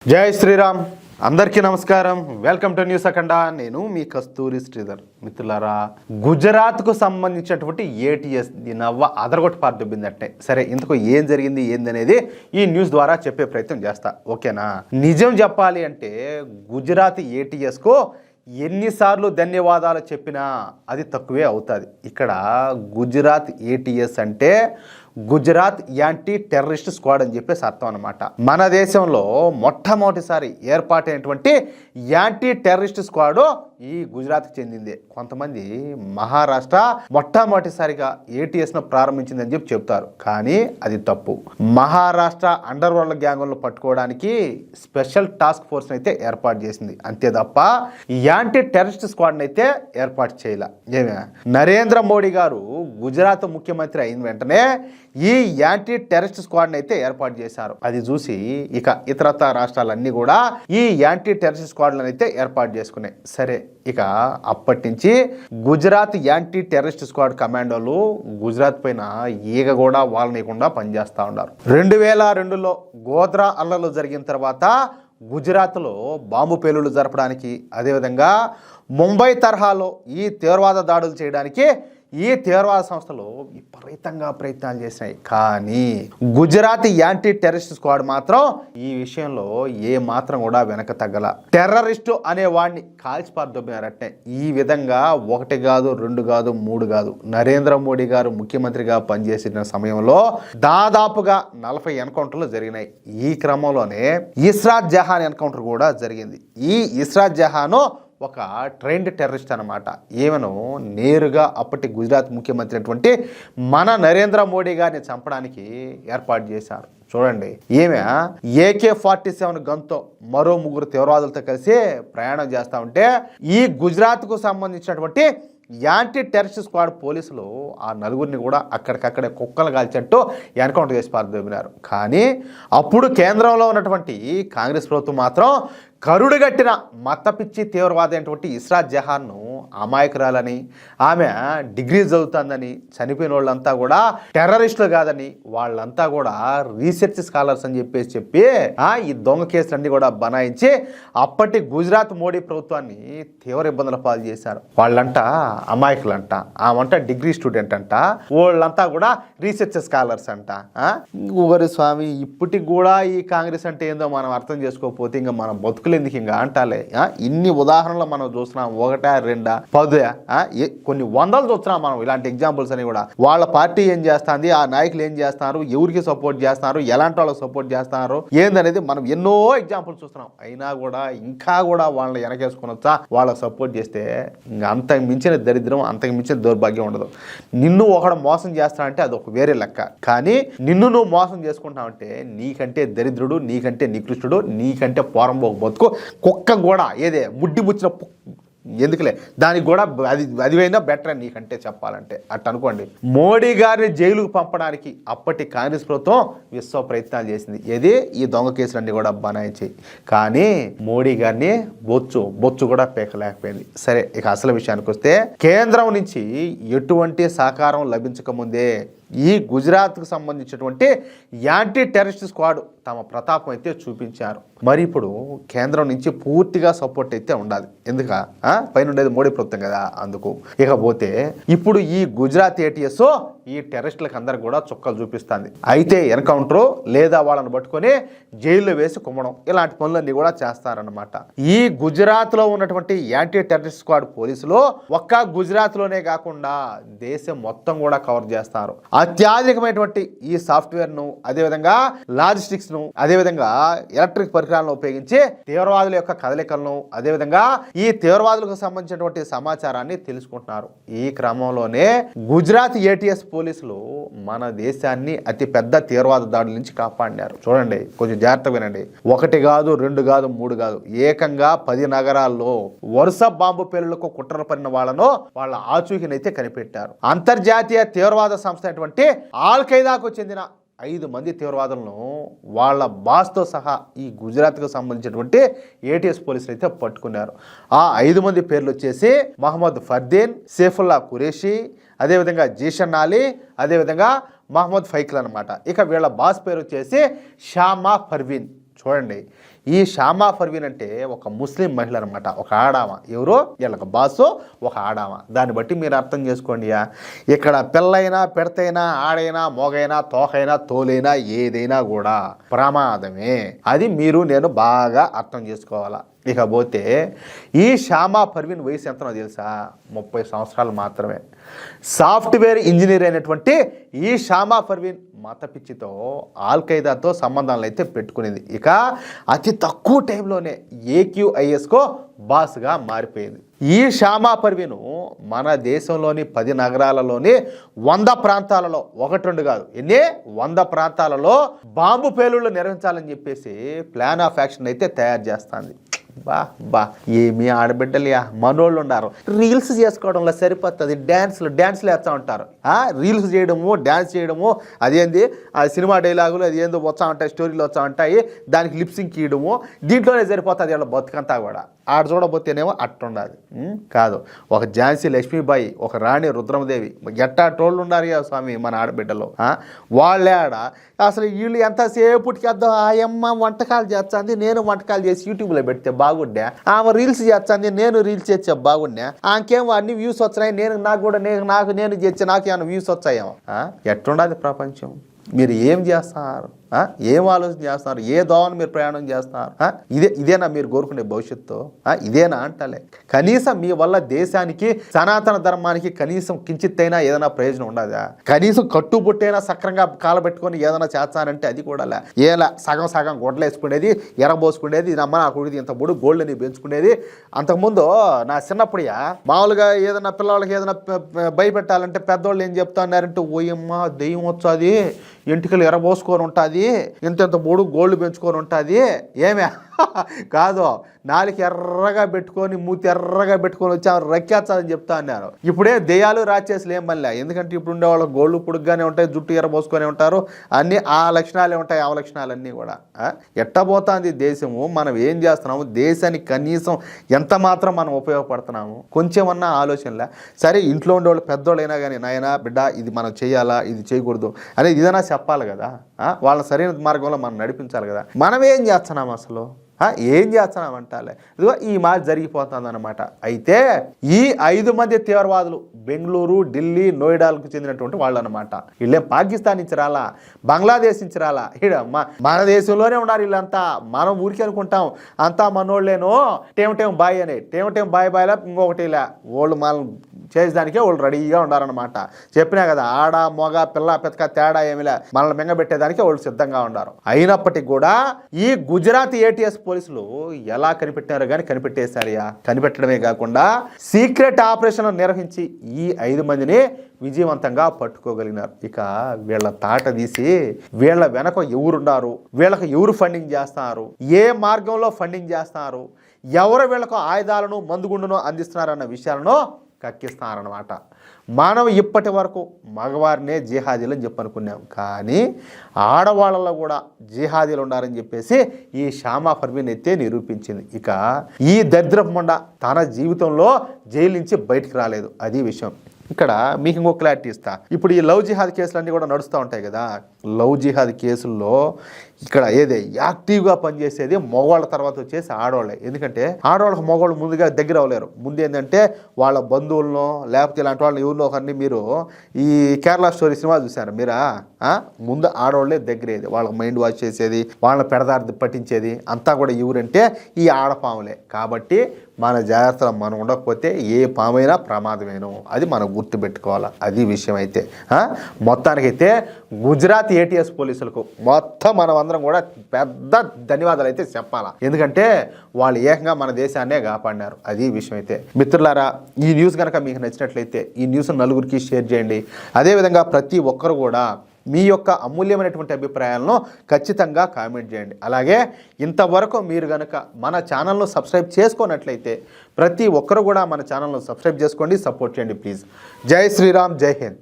జై శ్రీరామ్. అందరికీ నమస్కారం. వెల్కమ్ టు న్యూస్ అఖండ. నేను మీ కస్తూరి శ్రీధర్. మిత్రులారా, గుజరాత్కు సంబంధించినటువంటి ఏటీఎస్ దీనవ్వ అదరగొట్టి పార్దొబ్బిందట్టే. సరే, ఇంతకు ఏం జరిగింది ఏందనేది ఈ న్యూస్ ద్వారా చెప్పే ప్రయత్నం చేస్తా. ఓకేనా? నిజం చెప్పాలి అంటే గుజరాత్ ఏటీఎస్కు ఎన్నిసార్లు ధన్యవాదాలు చెప్పినా అది తక్కువే అవుతుంది. ఇక్కడ గుజరాత్ ఏటీఎస్ అంటే గుజరాత్ యాంటీ టెర్రరిస్ట్ స్క్వాడ్ అని చెప్పేసి అర్థం అనమాట. మన దేశంలో మొట్టమొదటిసారి ఏర్పాటైనటువంటి యాంటీ టెర్రరిస్ట్ స్క్వాడ్ ఈ గుజరాత్కి చెందిందే. కొంతమంది మహారాష్ట్ర మొట్టమొదటిసారిగా ఏటీఎస్ను ప్రారంభించిందని చెప్పి చెప్తారు, కానీ అది తప్పు. మహారాష్ట్ర అండర్ వరల్డ్ గ్యాంగులను పట్టుకోవడానికి స్పెషల్ టాస్క్ ఫోర్స్ అయితే ఏర్పాటు చేసింది, అంతే తప్ప యాంటీ టెర్రరిస్ట్ స్క్వాడ్ని అయితే ఏర్పాటు చేయలే. ఏమే నరేంద్ర మోడీ గారు గుజరాత్ ముఖ్యమంత్రి అయిన వెంటనే ఈ యాంటీ టెర్రరిస్ట్ స్క్వాడ్ని అయితే ఏర్పాటు చేశారు. అది చూసి ఇక ఇతరత్ర రాష్ట్రాలన్నీ కూడా ఈ యాంటీ టెర్రరిస్ట్ స్క్వాడ్లను అయితే ఏర్పాటు చేసుకున్నాయి. సరే, ఇక అప్పటి నుంచి గుజరాత్ యాంటీ టెర్రరిస్ట్ స్క్వాడ్ కమాండోలు గుజరాత్ పైన ఈగ కూడా వాళ్ళనియకుండా పనిచేస్తూ ఉన్నారు. 2002లో గోద్రా అల్లర్లు జరిగిన తర్వాత గుజరాత్లో బాంబు పేలుళ్లు జరపడానికి, అదేవిధంగా ముంబై తరహాలో ఈ తీవ్రవాద దాడులు చేయడానికి ఈ తీవ్రవాద సంస్థలు విపరీతంగా ప్రయత్నాలు చేసినాయి. కానీ గుజరాత్ యాంటీ టెర్రరిస్ట్ స్క్వాడ్ మాత్రం ఈ విషయంలో ఏ మాత్రం కూడా వెనక తగ్గల. టెర్రరిస్టు అనే వాడిని కాల్చి పారదొబ్బినారట్టే. ఈ విధంగా 1 కాదు, 2 కాదు, 3 కాదు, నరేంద్ర మోడీ గారు ముఖ్యమంత్రిగా పనిచేసిన సమయంలో దాదాపుగా 40 ఎన్కౌంటర్లు జరిగినాయి. ఈ క్రమంలోనే ఇస్రాత్ జహాన్ ఎన్కౌంటర్ కూడా జరిగింది. ఈ ఇస్రాత్ జహాను ఒక ట్రైన్డ్ టెర్రరిస్ట్ అనమాట. ఈమెను నేరుగా అప్పటి గుజరాత్ ముఖ్యమంత్రి అటువంటి మన నరేంద్ర మోడీ గారిని చంపడానికి ఏర్పాటు చేశారు. చూడండి, ఈమె AK-47 గన్తో మరో 3 తీవ్రవాదులతో కలిసి ప్రయాణం చేస్తూ ఉంటే ఈ గుజరాత్కు సంబంధించినటువంటి యాంటీ టెర్రరిస్ట్ స్క్వాడ్ పోలీసులు ఆ 4గురిని కూడా అక్కడికక్కడే కుక్కలు కాల్చినట్టు ఎన్కౌంటర్ చేసి పారదొబ్బినారు. కానీ అప్పుడు కేంద్రంలో ఉన్నటువంటి కాంగ్రెస్ ప్రభుత్వం మాత్రం కరుడుగట్టిన మతపిచ్చి తీవ్రవాది అయినటువంటి ఇస్రాత్ జహాన్ను అమాయకురాలని, ఆమె డిగ్రీ చదువుతుందని, చనిపోయిన వాళ్ళంతా కూడా టెర్రరిస్టులు కాదని, వాళ్ళంతా కూడా రీసెర్చ్ స్కాలర్స్ అని చెప్పి ఈ దొంగ కేసులన్నీ కూడా బనాయించి అప్పటి గుజరాత్ మోడీ ప్రభుత్వాన్ని తీవ్ర ఇబ్బందుల పాలు చేశారు. వాళ్ళంట అమాయకులంట, ఆమంట డిగ్రీ స్టూడెంట్ అంట, వాళ్ళంతా కూడా రీసెర్చ్ స్కాలర్స్ అంట. ఊగరి స్వామి, ఇప్పటికి కూడా ఈ కాంగ్రెస్ అంటే ఏందో మనం అర్థం చేసుకోకపోతే ఇంకా మనం బతుకు ఎందుకు ఇంకా అంటాలే. ఇన్ని ఉదాహరణలు మనం చూస్తున్నాం, 1, 2, 10, కొన్ని వందలు చూస్తున్నాం మనం ఇలాంటి ఎగ్జాంపుల్స్ అని కూడా. వాళ్ళ పార్టీ ఏం చేస్తుంది, ఆ నాయకులు ఏం చేస్తున్నారు, ఎవరికి సపోర్ట్ చేస్తున్నారు, ఎలాంటి వాళ్ళకి సపోర్ట్ చేస్తున్నారు ఏందనేది మనం ఎన్నో ఎగ్జాంపుల్స్ చూస్తున్నాం. అయినా కూడా ఇంకా కూడా వాళ్ళని వెనకేసుకుని వచ్చా వాళ్ళకి సపోర్ట్ చేస్తే ఇంకా అంతకు మించిన దరిద్రం, అంతకు మించిన దౌర్భాగ్యం ఉండదు. నిన్ను ఒకడు మోసం చేస్తానంటే అది ఒక వేరే లెక్క, కానీ నిన్ను నువ్వు మోసం చేసుకుంటావంటే నీకంటే దరిద్రుడు, నీకంటే నికృష్టుడు, నీకంటే పోరంబోకు బతుకు కుక్క కూడా ఏదే ముడ్డి ముచ్చిన ఎందుకులే దానికి కూడా అది అయినా బెటర్ అని నీకంటే చెప్పాలంటే అట్ట అనుకోండి. మోడీ గారిని జైలుకు పంపడానికి అప్పటి కాంగ్రెస్ ప్రభుత్వం విశ్వ ప్రయత్నాలు చేసింది. ఏది ఈ దొంగ కేసులన్నీ కూడా బనాయించి, కానీ మోడీ గారిని బొచ్చు కూడా పేకలేకపోయింది. సరే, ఇక అసలు విషయానికి వస్తే కేంద్రం నుంచి ఎటువంటి సహకారం లభించకముందే ఈ గుజరాత్కు సంబంధించినటువంటి యాంటీ టెర్రరిస్ట్ స్క్వాడ్ తమ ప్రతాపం అయితే చూపించారు. మరి ఇప్పుడు కేంద్రం నుంచి పూర్తిగా సపోర్ట్ అయితే ఉండాలి. ఎందుక పైన ఉండేది మోడీ ప్రభుత్వం కదా, అందుకు. ఇకపోతే ఇప్పుడు ఈ గుజరాత్ ఏటీఎస్ ఈ టెర్రరిస్టులకు అందరికి కూడా చుక్కలు చూపిస్తుంది. అయితే ఎన్కౌంటర్ లేదా వాళ్ళని పట్టుకొని జైల్లో వేసి కుమ్మడం ఇలాంటి పనులన్నీ కూడా చేస్తారన్నమాట. ఈ గుజరాత్లో ఉన్నటువంటి యాంటీ టెర్రరిస్ట్ స్క్వాడ్ పోలీసులు ఒక్క గుజరాత్లోనే కాకుండా దేశం మొత్తం కూడా కవర్ చేస్తారు. అత్యాధునికమైనటువంటి ఈ సాఫ్ట్వేర్ను, అదేవిధంగా లాజిస్టిక్స్ను, అదేవిధంగా ఎలక్ట్రిక్ పరికరాలను ఉపయోగించి తీవ్రవాదుల యొక్క కదలికలను, అదేవిధంగా ఈ తీవ్రవాదులకు సంబంధించినటువంటి సమాచారాన్ని తెలుసుకుంటున్నారు. ఈ క్రమంలోనే గుజరాత్ ఏటీఎస్ పోలీసులు మన దేశాన్ని అతి పెద్ద తీవ్రవాద దాడుల నుంచి కాపాడినారు. చూడండి, కొంచెం జాగ్రత్తగా వినండి. 1 కాదు, 2 కాదు, 3 కాదు, ఏకంగా 10 నగరాల్లో వరుస బాంబు పేలుళ్లకు కుట్రలు పడిన వాళ్ళ ఆచూకీనైతే కనిపెట్టారు. అంతర్జాతీయ తీవ్రవాద సంస్థ అయినటువంటి ఆల్ ఖైదాకు చెందిన 5 మంది తీవ్రవాదులను వాళ్ళ బాస్తో సహా ఈ గుజరాత్కు సంబంధించినటువంటి ఏటీఎస్ పోలీసులు అయితే పట్టుకున్నారు. ఆ 5 మంది పేర్లు వచ్చేసి మహమ్మద్ ఫర్దీన్, సేఫుల్లా ఖురేషి, అదేవిధంగా జీషన్ అలీ, అదేవిధంగా మహమ్మద్ ఫైకల్ అనమాట. ఇక వీళ్ళ బాస్ పేరు వచ్చేసి షామా పర్వీన్. చూడండి, ఈ షామా పర్వీన్ అంటే ఒక ముస్లిం మహిళ అనమాట, ఒక ఆడామ. ఎవరో వీళ్ళకి బాసు ఒక ఆడామ. దాన్ని బట్టి మీరు అర్థం చేసుకోండి. ఇక్కడ పిల్లైనా పెడతైనా ఆడైనా మోగైనా తోకైనా తోలైనా ఏదైనా కూడా ప్రమాదమే. అది మీరు నేను బాగా అర్థం చేసుకోవాలా. ఇకపోతే ఈ షామా పర్వీన్ వయసు ఎంతనో తెలుసా? 30 సంవత్సరాలు మాత్రమే. సాఫ్ట్వేర్ ఇంజనీర్ అయినటువంటి ఈ షామా పర్వీన్ మత పిచ్చితో ఆల్-ఖైదాతో సంబంధాలు అయితే పెట్టుకునేది. ఇక అతి తక్కువ టైంలోనే AQISకో బాస్గా మారిపోయింది. ఈ షామా పర్వీను మన దేశంలోని 10 నగరాలలోని 100 ప్రాంతాలలో 1-2 కాదు, 100 ప్రాంతాలలో బాంబు పేలుళ్ళు నిర్వహించాలని చెప్పేసి ప్లాన్ ఆఫ్ యాక్షన్ అయితే తయారు చేస్తుంది. బా ఏమి ఆడబిడ్డలయా, మనోళ్ళు ఉన్నారు. రీల్స్ చేసుకోవడంలో సరిపోతుంది. డ్యాన్స్లు వేస్తూ ఉంటారు. రీల్స్ చేయడము, డ్యాన్స్ చేయడము, అదేంది ఆ సినిమా డైలాగులు అది ఏందో వస్తూ ఉంటాయి, స్టోరీలు వస్తూ ఉంటాయి, దానికి లిప్సింగ్ ఇవ్వడము, దీంట్లోనే సరిపోతుంది వీళ్ళ బతుకంతా కూడా. ఆడ చూడబోతేనేమో అట్టుండాలి. కాదు, ఒక ఝాన్సీ లక్ష్మీబాయి, ఒక రాణి రుద్రమదేవి, ఎట్టాటోళ్ళు ఉన్నారు కదా స్వామి మన ఆడబిడ్డలు. వాళ్ళే ఆడ అసలు వీళ్ళు ఎంతసేపుటికి అర్థం ఆయమ్మ వంటకాలు చేస్తుంది, నేను వంటకాలు చేసి యూట్యూబ్లో పెడితే బాగుండే, ఆమె రీల్స్ చేస్తుంది, నేను రీల్స్ చేస్తే బాగుండే, ఆమెకేమో అన్ని వ్యూస్ వచ్చాయి, నేను చేస్తే నాకు ఏమైనా వ్యూస్ వచ్చాయేమో. ఎట్టుండదు ప్రపంచం? మీరు ఏం చేస్తున్నారు? ఏం ఆలోచన చేస్తున్నారు? ఏ దోవను మీరు ప్రయాణం చేస్తున్నారు? ఇదేనా మీరు కోరుకునే భవిష్యత్తు? ఇదేనా అంటలే. కనీసం మీ వల్ల దేశానికి, సనాతన ధర్మానికి కనీసం కించిత్తైనా ఏదైనా ప్రయోజనం ఉండదా? కనీసం కట్టుబుట్టైనా సక్రంగా కాలబెట్టుకొని ఏదైనా చేస్తానంటే అది కూడా ఏలా సగం గొడ్డలు వేసుకునేది, ఎరబోసుకునేది, నమ్మ నా కొడుకు ఇంత బొడు గోల్డ్ని పెంచుకునేది. అంతకుముందు నా చిన్నప్పుడుయా మామూలుగా ఏదైనా పిల్లలకి ఏదైనా భయపెట్టాలంటే పెద్దవాళ్ళు ఏం చెప్తా ఉన్నారంటే, ఓయమ్మ దెయ్యం వచ్చాది, ఎంటికలు ఎరబోసుకొని ఉంటుంది, ఇంత బొడు గోల్డ్ పెంచుకొని ఉంటుంది, ఏమే కాదు నాలుగు ఎర్రగా పెట్టుకొని మూతి ఎర్రగా పెట్టుకొని వచ్చి ఆమె రక్కేస్తాదని చెప్తా అన్నారు. ఇప్పుడే దెయ్యాలు రాచేసులు ఏం మళ్ళీ, ఎందుకంటే ఇప్పుడు ఉండే వాళ్ళకి గోళ్ళు పొడుగ్గానే ఉంటాయి, జుట్టు ఎర్రబోసుకొని ఉంటారు, అన్నీ ఆ లక్షణాలే ఉంటాయి, అవలక్షణాలన్నీ కూడా. ఎట్టబోతుంది దేశము? మనం ఏం చేస్తున్నాము? దేశానికి కనీసం ఎంత మాత్రం మనం ఉపయోగపడుతున్నాము? కొంచెమన్నా ఆలోచనలే. సరే, ఇంట్లో ఉండేవాళ్ళు పెద్దోళ్ళు అయినా కానీ, నాయనా బిడ్డ ఇది మనం చేయాలా, ఇది చేయకూడదు అనేది ఇదైనా చెప్పాలి కదా. వాళ్ళ సరైన మార్గంలో మనం నడిపించాలి కదా. మనం ఏం చేస్తున్నాం అసలు? ఏం చేస్తున్నామంటాలే. ఇదిగో ఈ మాట జరిగిపోతుంది అన్నమాట. అయితే ఈ 5 మంది తీవ్రవాదులు బెంగళూరు, ఢిల్లీ, నోయిడాలకు చెందినటువంటి వాళ్ళు అనమాట. వీళ్ళేం పాకిస్తాన్ నుంచి రాలా, బంగ్లాదేశ్ నుంచి రాలా, మన దేశంలోనే ఉన్నారు వీళ్ళంతా. మనం ఊరికి అనుకుంటాం అంతా మనోళ్ళేనో, టేమ్ బాయ్ అని. టేమ్ బాయ్లా ఇంకొకటి ఇలా వాళ్ళు మనం చేసేదానికే వాళ్ళు రెడీగా ఉండారనమాట. చెప్పినా కదా, ఆడ మొగ పిల్ల పెతక తేడా ఏమిలే, మనల్ని మెంగబెట్టేదానికే వాళ్ళు సిద్ధంగా ఉన్నారు. అయినప్పటికీ కూడా ఈ గుజరాత్ ATS పోలీసులు ఎలా కనిపెట్టారో కానీ కనిపెట్టేశారయ్యా. కనిపెట్టడమే కాకుండా సీక్రెట్ ఆపరేషన్ నిర్వహించి ఈ 5 మందిని విజయవంతంగా పట్టుకోగలిగినారు. ఇక వీళ్ళ తాట తీసి వీళ్ళ వెనక ఎవరున్నారు, వీళ్ళకి ఎవరు ఫండింగ్ చేస్తున్నారు, ఏ మార్గంలో ఫండింగ్ చేస్తున్నారు, ఎవరు వీళ్ళకు ఆయుధాలను మందుగుండును అందిస్తున్నారన్న విషయాలను కక్కిస్తున్నారన్నమాట. మనం ఇప్పటి వరకు మగవారినే జిహాదీలు అని చెప్పనుకున్నాం, కానీ ఆడవాళ్ళలో కూడా జిహాదీలు ఉన్నారని చెప్పేసి ఈ షామా పర్వీన్ అయితే నిరూపించింది. ఇక ఈ దరిద్రపు మొండ తన జీవితంలో జైలు నుంచి బయటికి రాలేదు, అది విషయం. ఇక్కడ మీకు ఇంకో క్లారిటీ ఇస్తా. ఇప్పుడు ఈ లవ్ జిహాద్ కేసులన్నీ కూడా నడుస్తూ ఉంటాయి కదా. లవ్ జిహాద్ కేసుల్లో ఇక్కడ ఏదే యాక్టివ్గా పనిచేసేది మగవాళ్ళ తర్వాత వచ్చేసి ఆడవాళ్ళే. ఎందుకంటే ఆడవాళ్ళకి మగవాళ్ళు ముందుగా దగ్గర అవ్వలేరు. ముందు ఏంటంటే వాళ్ళ బంధువులను లేకపోతే ఇలాంటి వాళ్ళని ఎవరిలో ఒకరిని, మీరు ఈ కేరళ స్టోరీ సినిమా చూసారు మీరా, ముందు ఆడవాళ్ళే దగ్గరేది, వాళ్ళకి మైండ్ వాష్ చేసేది, వాళ్ళని పెడదారి పట్టించేది అంతా కూడా ఎవరంటే ఈ ఆడపాములే. కాబట్టి మన జాగ్రత్తలు మనం ఉండకపోతే ఏ పామైనా ప్రమాదమేను, అది మనం గుర్తుపెట్టుకోవాలి. అది విషయం. అయితే మొత్తానికైతే గుజరాత్ ATS పోలీసులకు మొత్తం మనం అందరం కూడా పెద్ద ధన్యవాదాలు అయితే చెప్పాలా. ఎందుకంటే వాళ్ళు ఏకంగా మన దేశాన్నే కాపాడినారు, అది విషయం. అయితే మిత్రులారా, ఈ న్యూస్ కనుక మీకు నచ్చినట్లయితే ఈ న్యూస్ నలుగురికి షేర్ చేయండి. అదేవిధంగా ప్రతి ఒక్కరు కూడా మీ యొక్క అమూల్యమైనటువంటి అభిప్రాయాలను ఖచ్చితంగా కామెంట్ చేయండి. అలాగే ఇంతవరకు మీరు కనుక మన ఛానల్ను సబ్స్క్రైబ్ చేసుకున్నట్లయితే ప్రతి ఒక్కరు కూడా మన ఛానల్ను సబ్స్క్రైబ్ చేసుకోండి, సపోర్ట్ చేయండి ప్లీజ్. జై శ్రీరామ్, జై హింద్.